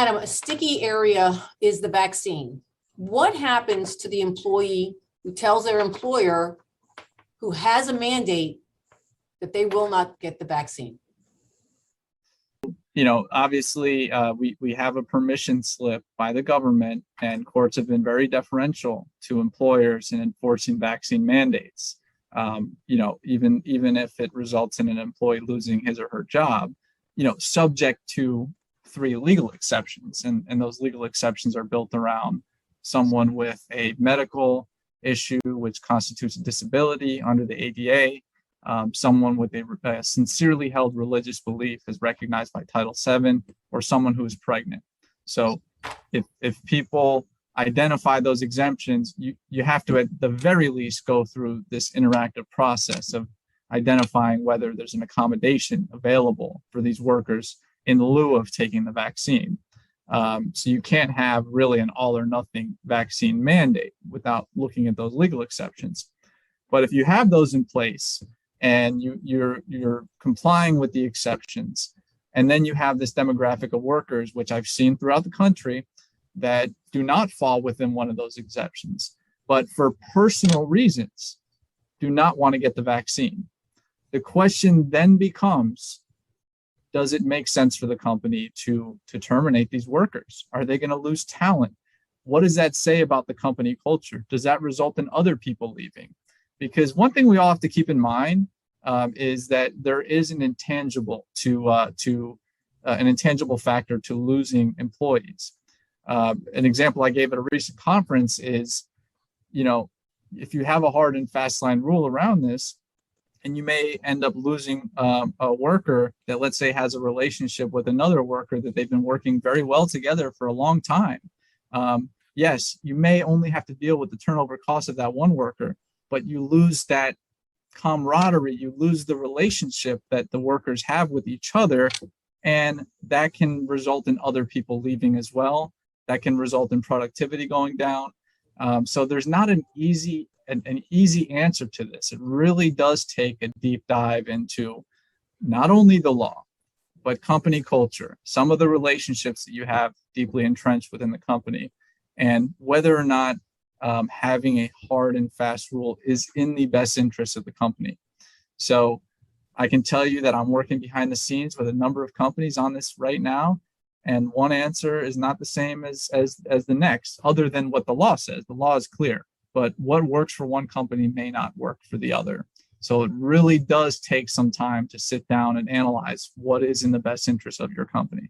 Adam, a sticky area is the vaccine. What happens to the employee who tells their employer who has a mandate that they will not get the vaccine? Obviously, we have a permission slip by the government, and courts have been very deferential to employers in enforcing vaccine mandates. Even if it results in an employee losing his or her job, subject to 3 legal exceptions, and those legal exceptions are built around someone with a medical issue which constitutes a disability under the ADA, someone with a sincerely held religious belief as recognized by Title VII, or someone who is pregnant. So if people identify those exemptions, you have to at the very least go through this interactive process of identifying whether there's an accommodation available for these workers in lieu of taking the vaccine. So you can't have really an all or nothing vaccine mandate without looking at those legal exceptions. But if you have those in place and you're complying with the exceptions, and then you have this demographic of workers, which I've seen throughout the country, that do not fall within one of those exceptions, but for personal reasons do not want to get the vaccine. The question then becomes, does it make sense for the company to terminate these workers? Are they going to lose talent? What does that say about the company culture? Does that result in other people leaving? Because one thing we all have to keep in mind is that there is an intangible factor to losing employees. An example I gave at a recent conference is, if you have a hard and fast line rule around this, and you may end up losing a worker that, let's say, has a relationship with another worker that they've been working very well together for a long time. Yes, you may only have to deal with the turnover cost of that one worker, but you lose that camaraderie, you lose the relationship that the workers have with each other, and that can result in other people leaving as well. That can result in productivity going down. So there's not an easy answer to this. It really does take a deep dive into not only the law, but company culture, some of the relationships that you have deeply entrenched within the company, and whether or not having a hard and fast rule is in the best interest of the company. So I can tell you that I'm working behind the scenes with a number of companies on this right now, and one answer is not the same as the next, other than what the law says. The law is clear, but what works for one company may not work for the other. So it really does take some time to sit down and analyze what is in the best interest of your company.